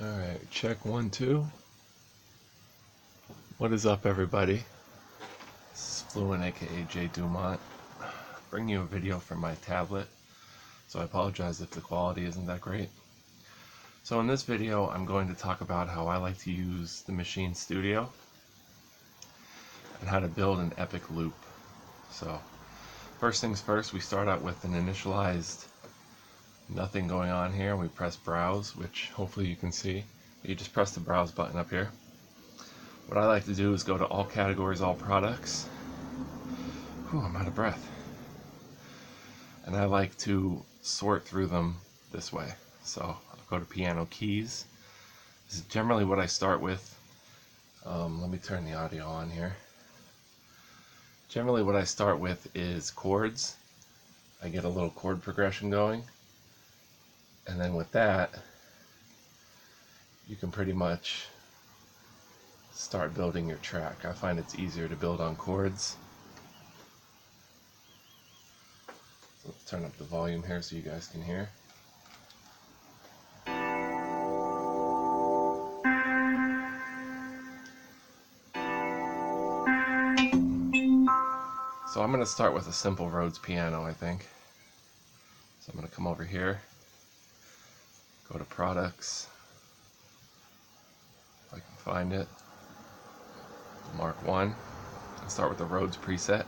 Alright, check 1, 2. What is up, everybody? This is FLUENT, aka J. Dumont, bringing you a video from my tablet, so I apologize if the quality isn't that great. So in this video, I'm going to talk about how I like to use the Maschine Studio and how to build an epic loop. So, first things first, we start out with an initialized nothing going on here, and we press browse, which hopefully you can see. You just press the browse button up here. What I like to do is go to all categories, all products. Whew, I'm out of breath. And I like to sort through them this way. So I'll go to piano keys. This is generally what I start with. Let me turn the audio on here. Generally what I start with is chords. I get a little chord progression going. And then with that, you can pretty much start building your track. I find it's easier to build on chords. So let's turn up the volume here so you guys can hear. So I'm going to start with a simple Rhodes Piano, I think. So I'm going to come over here, go to products, if I can find it, mark 1, and start with the Rhodes preset.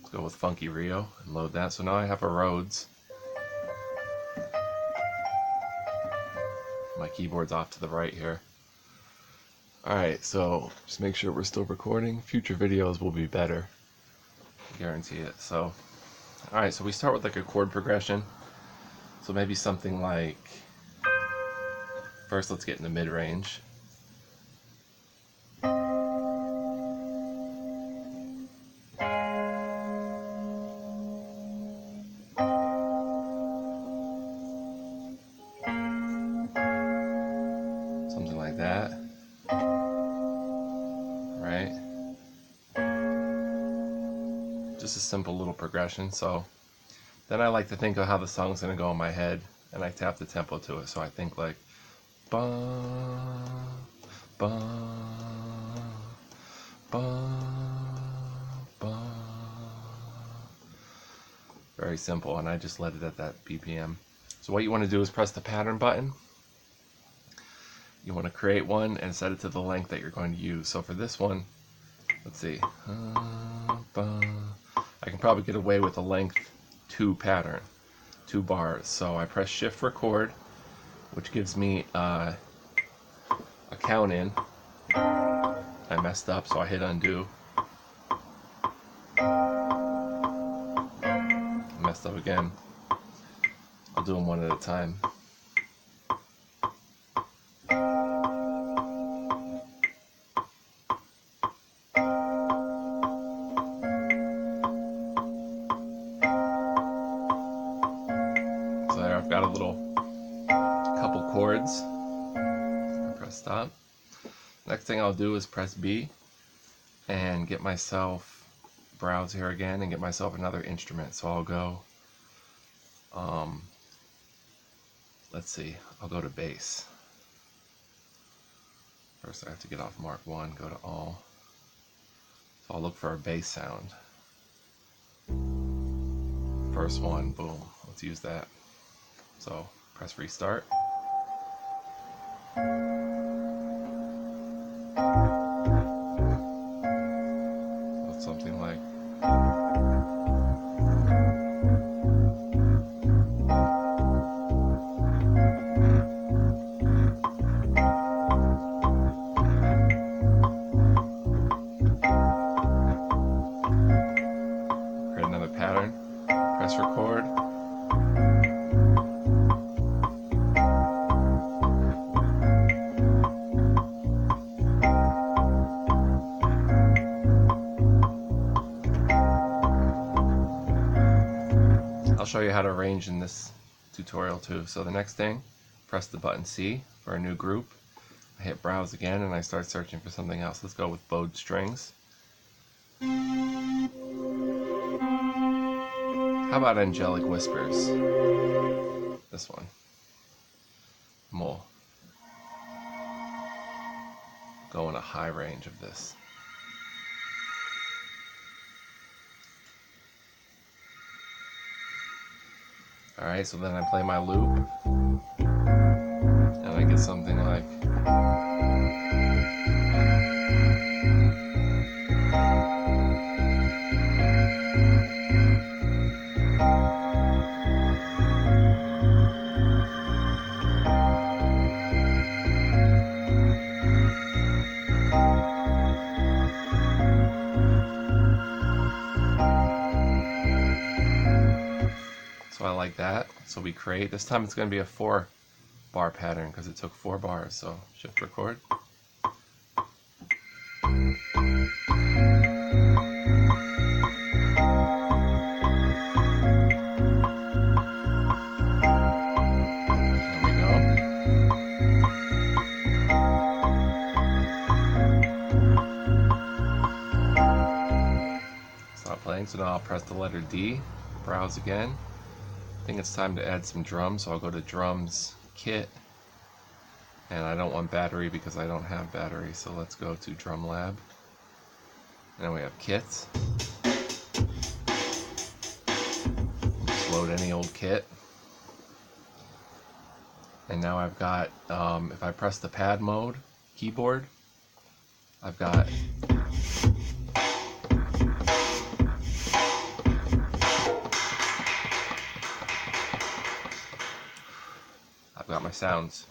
Let's go with Funky Rio and load that. So now I have a Rhodes. My keyboard's off to the right here. Alright, so just make sure we're still recording. Future videos will be better. I guarantee it. So, alright, so we start with like a chord progression. So maybe something like, first let's get in the mid-range. Something like that. Right? Just a simple little progression. So then I like to think of how the song's going to go in my head, and I tap the tempo to it. So I think like ba ba ba ba. Very simple, and I just let it at that BPM. So what you want to do is press the pattern button. You want to create one and set it to the length that you're going to use. So for this one, let's see, I can probably get away with a length 2 pattern, 2 bars. So I press shift record, which gives me a count in. I messed up, so I hit undo. I messed up again. I'll do them one at a time. So there, I've got a couple chords. I press stop. Next thing I'll do is press B and get myself, browse here again, and get myself another instrument. So I'll go, let's see, I'll go to bass. First I have to get off mark 1, go to all. So I'll look for a bass sound. First one, boom, let's use that. So press restart. So it's something like, create another pattern, press record. I'll show you how to arrange in this tutorial too. So the next thing, press the button C for a new group. I hit browse again and I start searching for something else. Let's go with bowed strings. How about angelic whispers? this one. We'll go in a high range of this. Alright, so then I play my loop, and I get something like... So I like that. So we create, this time it's going to be a 4-bar pattern because it took 4 bars. So shift record. So now I'll press the letter D, browse again. I think it's time to add some drums, so I'll go to drums, kit, and I don't want battery because I don't have battery, so let's go to drum lab. And then we have kits. Just load any old kit. And now I've got, if I press the pad mode keyboard, I've got my sounds.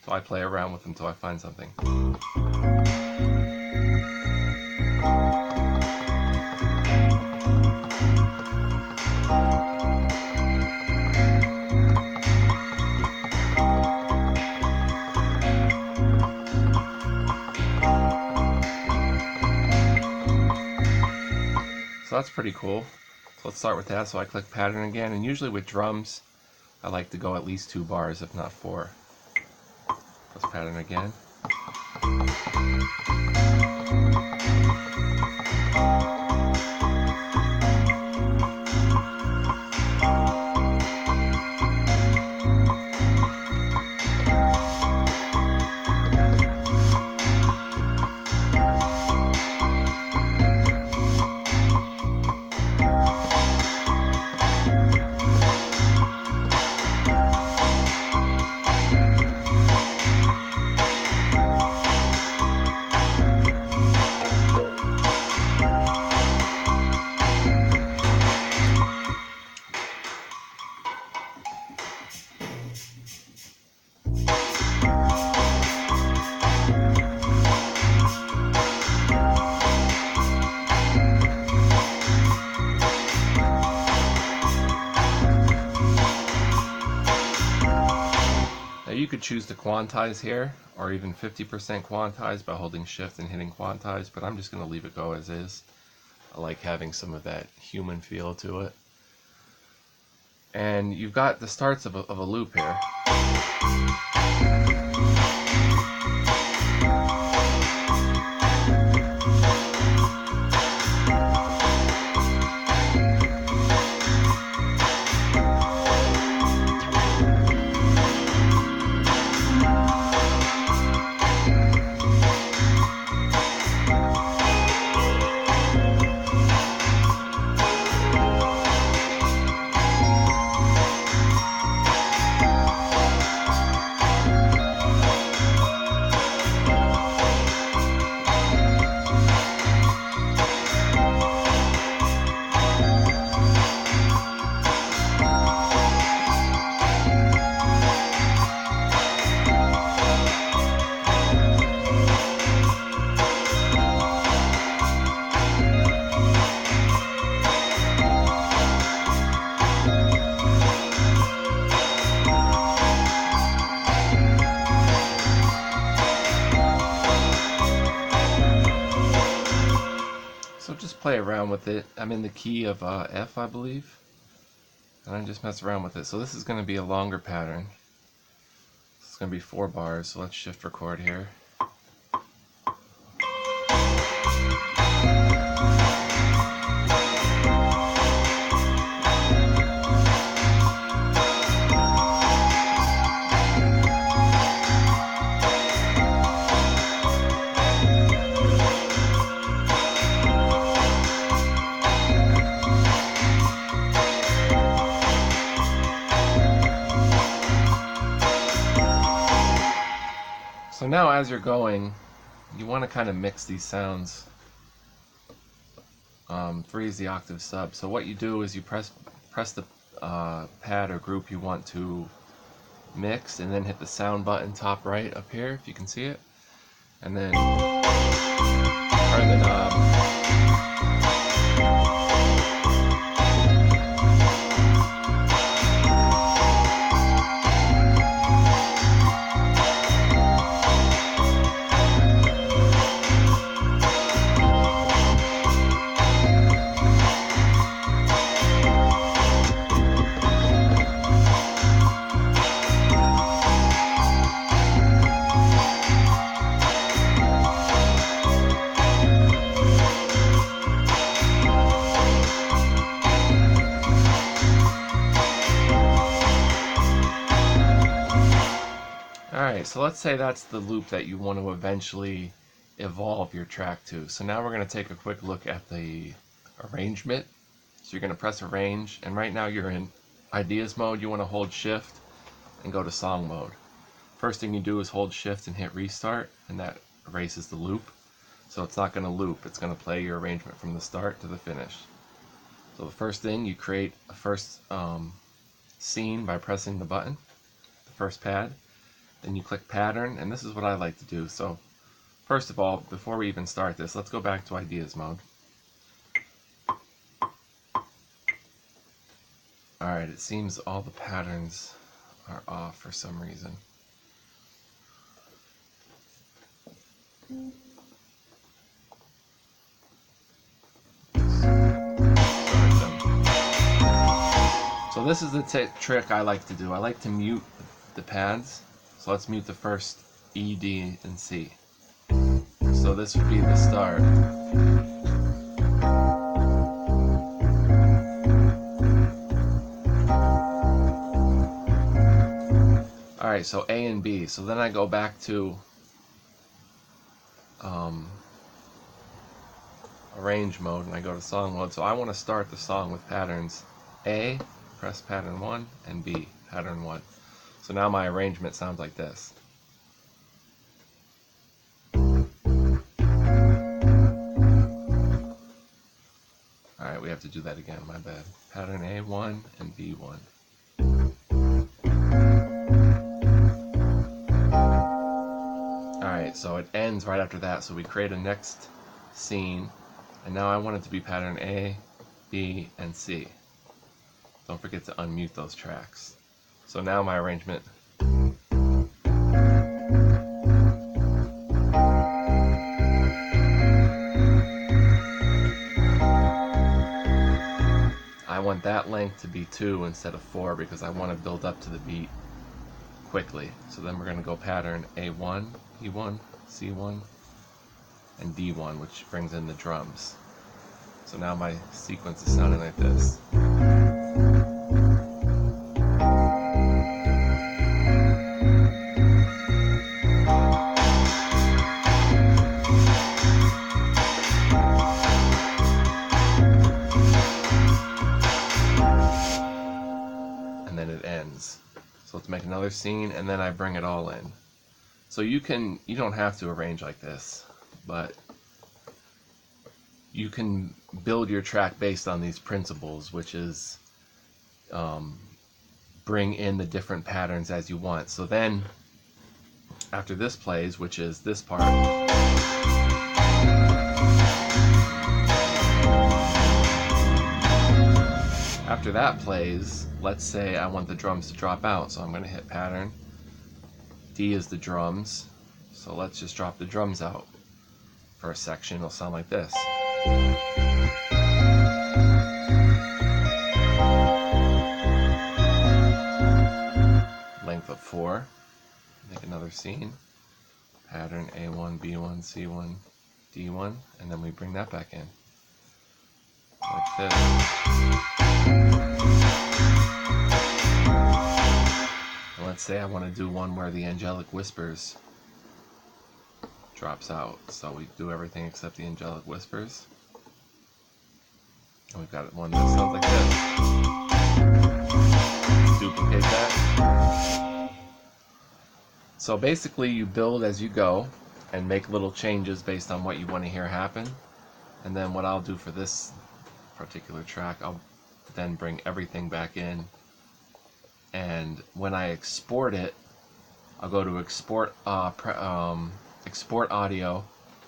So I play around with them until I find something. So that's pretty cool. So let's start with that. So I click pattern again, and usually with drums I like to go at least 2 bars, if not 4. Let's pattern again. You could choose to quantize here, or even 50% quantize by holding shift and hitting quantize, but I'm just going to leave it go as is. I like having some of that human feel to it. And you've got the starts of a loop here. Play around with it. I'm in the key of F, I believe, and I just mess around with it. So this is going to be a longer pattern. It's going to be 4 bars, so let's shift record here. as you're going, you want to kind of mix these sounds. 3 is the octave sub. So what you do is you press the pad or group you want to mix, and then hit the sound button top right up here, if you can see it, and then turn the knob. Alright, so let's say that's the loop that you want to eventually evolve your track to. So now we're going to take a quick look at the arrangement. So you're going to press arrange, and right now you're in ideas mode. You want to hold shift and go to song mode. First thing you do is hold shift and hit restart, and that erases the loop. So it's not going to loop, it's going to play your arrangement from the start to the finish. So the first thing, you create a first scene by pressing the button, the first pad. Then you click pattern, and this is what I like to do. So first of all, before we even start this, let's go back to ideas mode. Alright, it seems all the patterns are off for some reason. So this is the trick I like to do. I like to mute the pads. So let's mute the first E, D, and C. So this would be the start. Alright, so A and B. So then I go back to arrange mode, and I go to song mode. So I want to start the song with patterns A, press pattern 1, and B, pattern 1. So now my arrangement sounds like this. Alright, we have to do that again, my bad. Pattern A1 and B1. Alright, so it ends right after that, so we create a next scene, and now I want it to be pattern A, B, and C. Don't forget to unmute those tracks. So now my arrangement. I want that length to be 2 instead of 4 because I want to build up to the beat quickly. So then we're going to go pattern A1, B1, C1, and D1, which brings in the drums. So now my sequence is sounding like this. And then it ends. So let's make another scene, and then I bring it all in. So you don't have to arrange like this, but you can build your track based on these principles, which is bring in the different patterns as you want. So then after this plays, which is this part, after that plays, let's say I want the drums to drop out, so I'm going to hit pattern. D is the drums, so let's just drop the drums out for a section. It'll sound like this. Length of 4. Make another scene. Pattern A1, B1, C1, D1, and then we bring that back in. Like this. And let's say I want to do one where the angelic whispers drops out. So we do everything except the angelic whispers. And we've got one that sounds like this. Duplicate that. So basically you build as you go and make little changes based on what you want to hear happen. And then what I'll do for this particular track, I'll then bring everything back in, and when I export it, I'll go to export audio,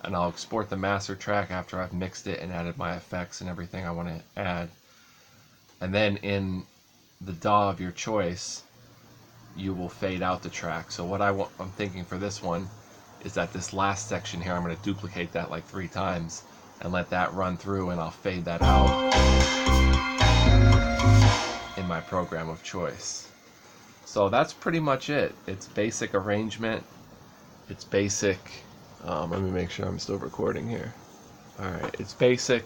and I'll export the master track after I've mixed it and added my effects and everything I want to add. And then in the DAW of your choice, you will fade out the track. So what I'm thinking for this one is that this last section here, I'm going to duplicate that like 3 times and let that run through, and I'll fade that out in my program of choice. So that's pretty much it. It's basic arrangement. It's basic. Let me make sure I'm still recording here. Alright, it's basic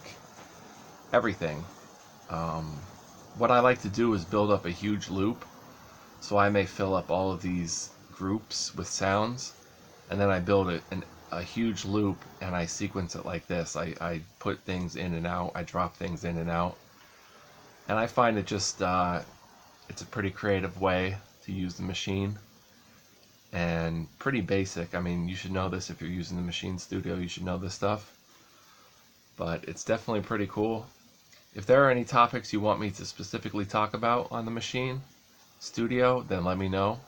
everything. What I like to do is build up a huge loop. So I may fill up all of these groups with sounds, and then I build a huge loop and I sequence it like this. I put things in and out, I drop things in and out, and I find it just it's a pretty creative way to use the Maschine, and pretty basic. I mean, you should know this if you're using the Maschine Studio. You should know this stuff, but it's definitely pretty cool. If there are any topics you want me to specifically talk about on the Maschine Studio, then let me know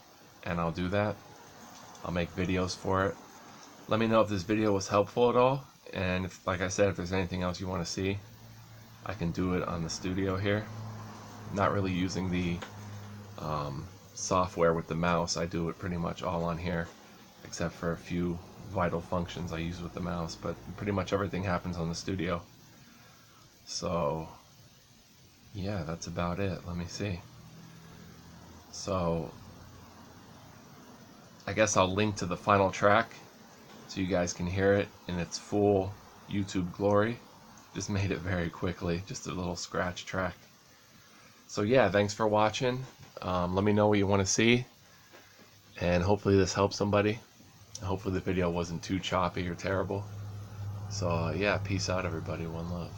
and I'll do that. I'll make videos for it. Let me know if this video was helpful at all, and if, like I said, if there's anything else you want to see, I can do it on the studio here. I'm not really using the software with the mouse. I do it pretty much all on here, except for a few vital functions I use with the mouse, but pretty much everything happens on the studio. So yeah, that's about it. Let me see. So I guess I'll link to the final track so you guys can hear it in its full YouTube glory. Just made it very quickly, just a little scratch track. So yeah, thanks for watching. Let me know what you want to see, and hopefully this helps somebody. Hopefully the video wasn't too choppy or terrible. So yeah, peace out everybody, one love.